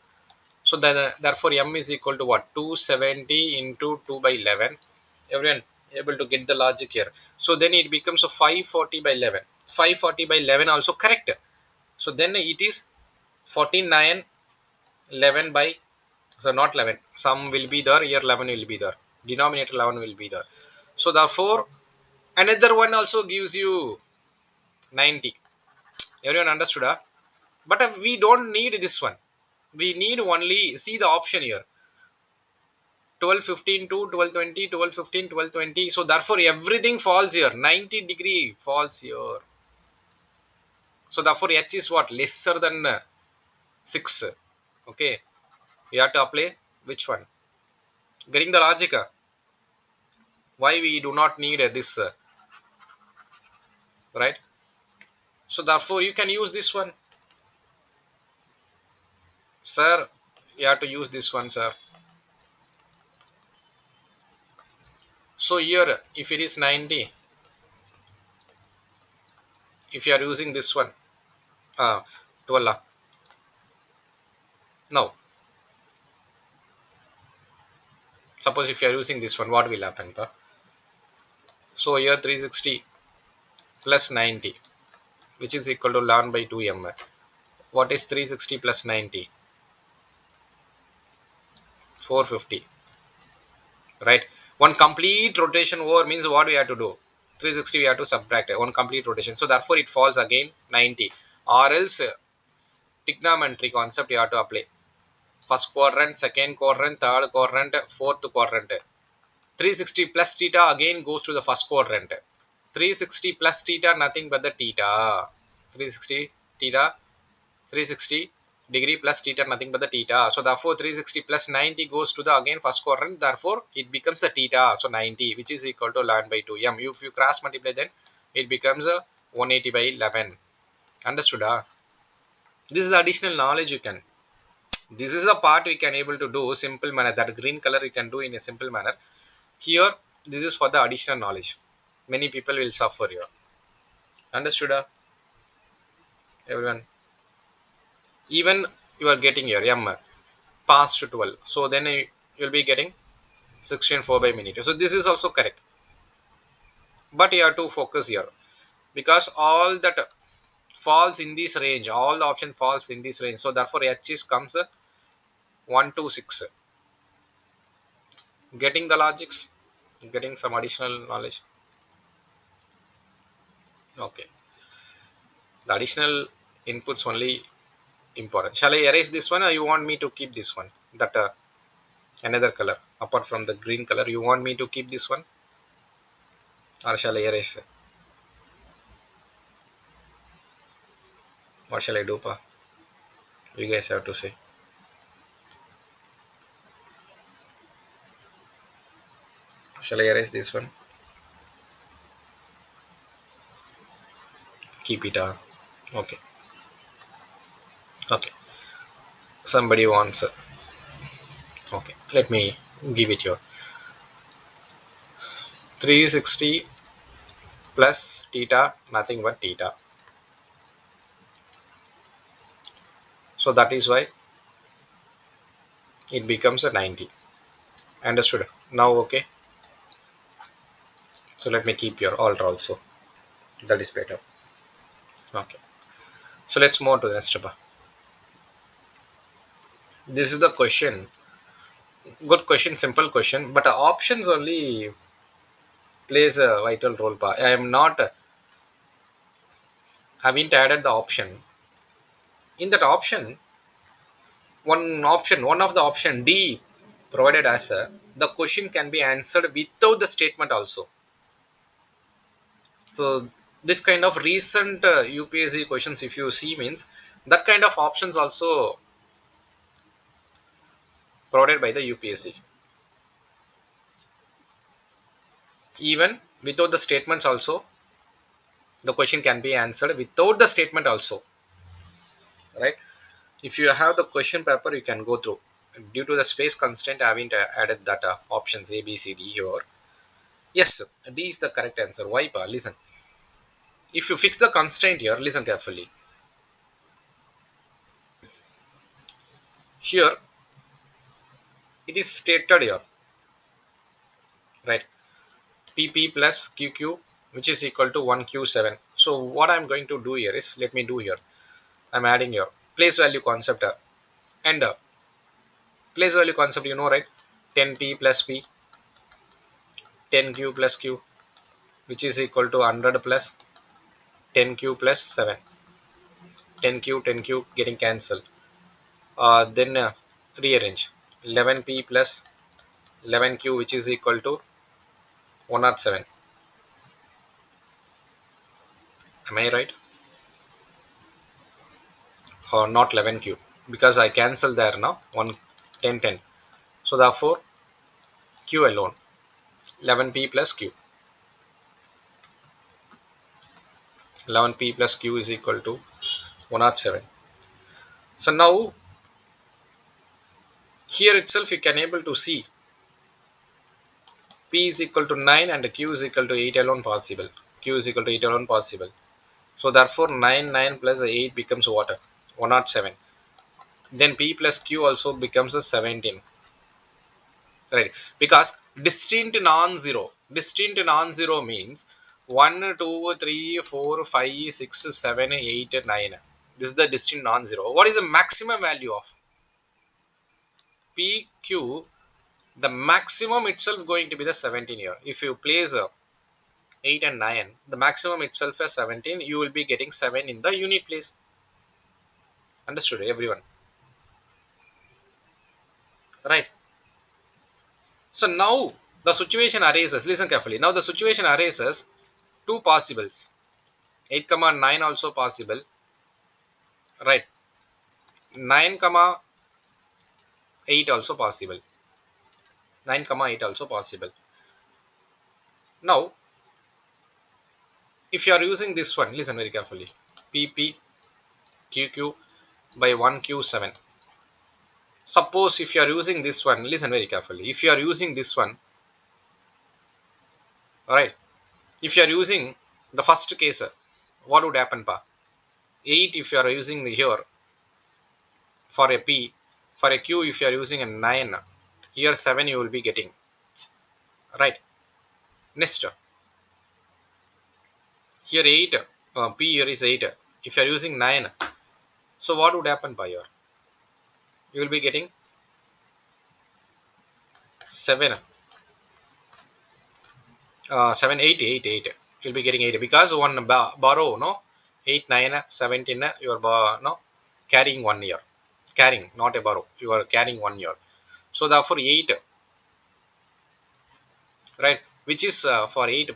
So then, therefore m is equal to what? 270 into 2 by 11. Everyone able to get the logic here? So then it becomes a 540 by 11. 540 by 11 also correct. So then it is 49 11 by, so not 11, some will be there, here 11 will be there, denominator 11 will be there. So therefore another one also gives you 90. Everyone understood? But we don't need this one. We need only, see the option here, 1215 to 1220, 1215, 1220. So therefore everything falls here. 90 degree falls here. So therefore h is what? Lesser than 6. Okay. You have to apply which one? Getting the logic? Why we do not need this? Right? So therefore you can use this one. Sir, you have to use this one, sir. So here, if it is 90, if you are using this one, 12. Now, suppose if you are using this one, what will happen? So here 360 plus 90, which is equal to ln by 2m. What is 360 plus 90? 450. Right? One complete rotation over means what we have to do? 360 we have to subtract one complete rotation. So therefore it falls again 90. Or else trigonometry concept you have to apply. First quadrant, second quadrant, third quadrant, fourth quadrant. 360 plus theta again goes to the first quadrant. 360 plus theta nothing but the theta. 360 theta, 360 degree plus theta nothing but the theta. So therefore 360 plus 90 goes to the again first quadrant. Therefore it becomes a theta. So 90, which is equal to ln by 2m. If you cross multiply, then it becomes a 180 by 11. Understood? This is the additional knowledge you can. This is the part we can able to do simple manner. That green color you can do in a simple manner. Here this is for the additional knowledge. Many people will suffer here. Understood? Everyone? Even you are getting your m past 12. So then you will be getting 16 4 by minute. So this is also correct. But you have to focus here. because all that falls in this range, all the option falls in this range, so therefore H is comes 1 to 6. Getting the logics, getting some additional knowledge. Okay, the additional inputs only important. Shall I erase this one, or you want me to keep this one, that another color apart from the green color? You want me to keep this one, or shall I erase it? What shall I do, pa? You guys have to say. Shall I erase this one? Keep it. Okay. Okay. Somebody wants. Okay. Let me give it here. 360 plus theta, nothing but theta. So that is why it becomes a 90. Understood? Now okay. So let me keep your alter also. That is better. Okay. So let's move to the next step. This is the question. Good question, simple question, but options only plays a vital role. I am not haven't added the option. In that option, one of the option D provided as the question can be answered without the statement also. So this kind of recent UPSC questions, if you see, means that kind of options also provided by the UPSC. Even without the statements also, the question can be answered without the statement also, right? If you have the question paper, you can go through. Due to the space constraint, I haven't added that options A, B, C, D here. Yes, D is the correct answer. Why? Listen. If you fix the constraint here, listen carefully. Here, it is stated here, right? PP plus QQ, which is equal to 1Q7. So what I'm going to do here is, let me do here. I'm adding here place value concept and place value concept, you know, right? 10P plus P, 10Q plus Q, which is equal to 100 plus 10Q plus 7. 10Q, 10Q getting cancelled. Then rearrange 11P plus 11Q, which is equal to 107. Am I right? Or not 11Q? Because I cancel there now. 1 10 10. So therefore Q alone. 11P plus Q. 11P plus Q is equal to 107. So now here itself you can able to see P is equal to 9 and Q is equal to 8 alone possible. Q is equal to 8 alone possible. So therefore 9 plus 8 becomes what? 107. Then P plus Q also becomes a 17. Right? Because distinct non-zero. Distinct non-zero means 1, 2, 3, 4, 5, 6, 7, 8, 9. This is the distinct non-zero. What is the maximum value of PQ? The maximum itself going to be the 17 here. If you place 8 and 9, the maximum itself is 17. You will be getting 7 in the unit place. Understood, everyone? Right. So now the situation arises. Listen carefully. Now the situation arises two possibles. 8, 9 also possible. Right. 9, 8 also possible. 9, 8 also possible. Now, if you are using this one, listen very carefully. PP QQ by 1Q7. Suppose if you are using this one, listen very carefully. If you are using this one, alright. If you are using the first case, what would happen, pa? 8 if you are using here for a P, for a Q if you are using a 9, here 7 you will be getting. Right. Next, Here 8, P here is 8. If you are using 9, so what would happen by your? You will be getting 7, 7, 8, 8, 8. You'll be getting 8 because one borrow, no? 8, 9, 17, you are no, carrying 1 year. Carrying, not a borrow. You are carrying 1 year. So therefore 8, right? Which is for 8,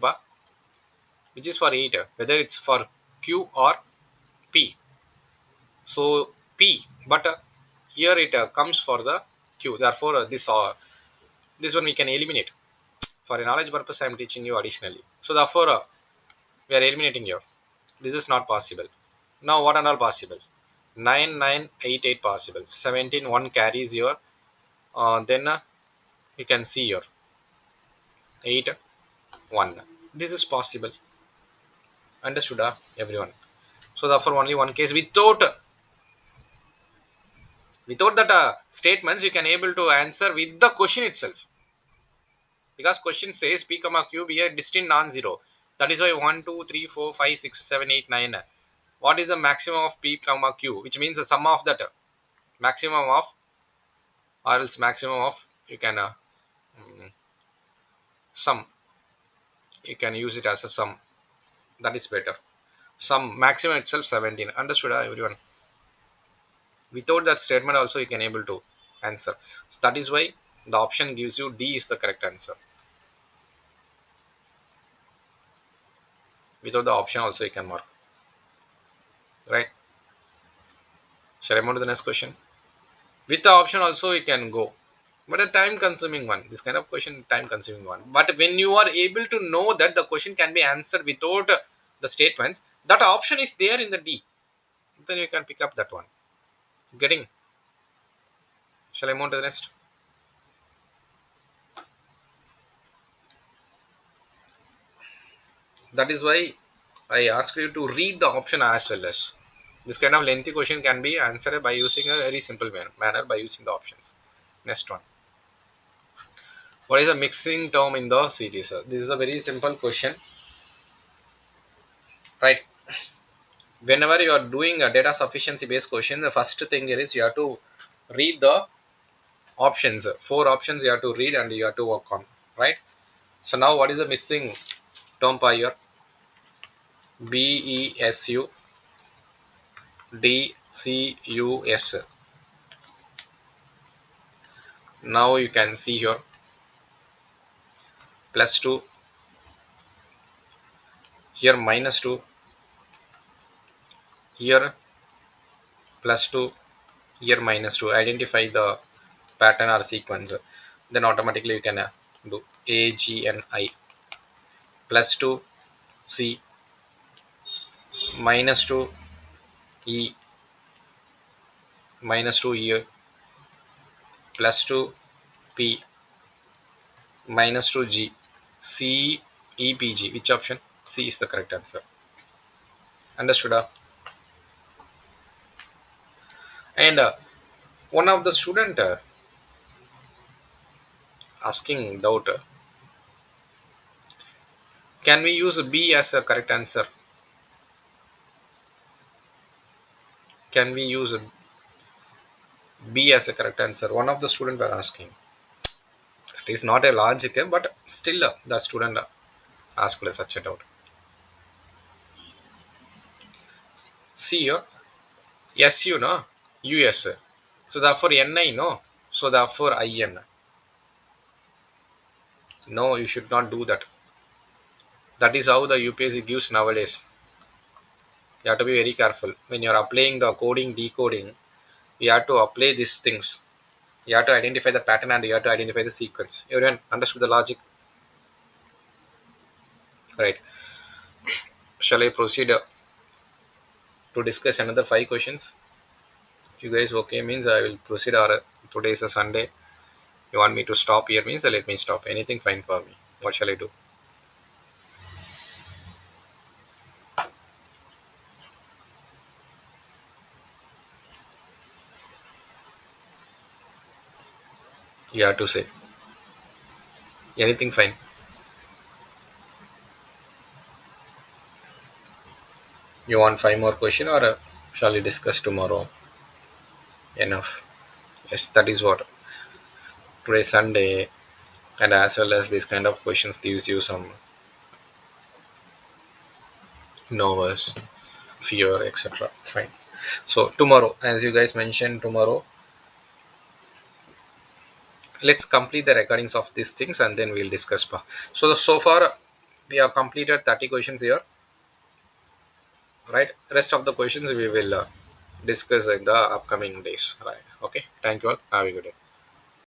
which is for 8, whether it's for Q or P. So P, but here it comes for the Q. Therefore this one we can eliminate. For a knowledge purpose I am teaching you additionally. So therefore we are eliminating here. This is not possible. Now what are all possible? 9, 9, 8, 8 possible. 17, 1 carries here. Then you can see here 8, 1. This is possible. Understood, everyone? So therefore only one case without that statements you can able to answer with the question itself. Because question says P comma Q be a distinct non-zero. That is why 1, 2, 3, 4, 5, 6, 7, 8, 9. What is the maximum of P comma Q? Which means the sum of that maximum of, or else maximum of, you can sum. You can use it as a sum. That is better. Sum maximum itself 17. Understood, everyone? Without that statement also you can able to answer. So that is why the option gives you D is the correct answer. Without the option also you can mark. Right? Shall I move to the next question? With the option also you can go. But a time consuming one. This kind of question time consuming one. But when you are able to know that the question can be answered without the statements, that option is there in the D. Then you can pick up that one. Getting? Shall I move to the next? That is why I asked you to read the option as well as. This kind of lengthy question can be answered by using a very simple manner by using the options. Next one. What is the mixing term in the series? This is a very simple question. Right. Whenever you are doing a data sufficiency based question, the first thing here is you have to read the options. 4 options you have to read and you have to work on. Right. So now what is the missing term per year? BESU DCUS. Now you can see here +2, here -2, here +2, here -2. Identify the pattern or sequence. Then automatically you can do A, G and I. +2 C, -2 E, -2 here, +2 P, -2 G, C, E, P, G. Which option? C is the correct answer. Understood? And one of the student asking doubt, can we use B as a correct answer? Can we use B as a correct answer? One of the student were asking. It is not a logic, but still the student asked such a doubt. See here, SU no, US. So therefore NI no, so therefore IN. No, you should not do that. That is how the UPSC gives nowadays. You have to be very careful when you are applying the coding, decoding. You have to apply these things. You have to identify the pattern and you have to identify the sequence. Everyone understood the logic? Right. Shall I proceed to discuss another 5 questions? You guys okay means I will proceed, or today is a Sunday. You want me to stop here means let me stop. Anything fine for me. What shall I do? You have to say. Anything fine. You want 5 more questions, or shall we discuss tomorrow? Enough. Yes, that is what. Today Sunday, and as well as this kind of questions gives you some nervous, fear, etc. Fine. So tomorrow, as you guys mentioned, tomorrow let's complete the recordings of these things and then we'll discuss. So far we have completed 30 questions here, right? Rest of the questions we will discuss in the upcoming days, right? Okay, thank you all, have a good day.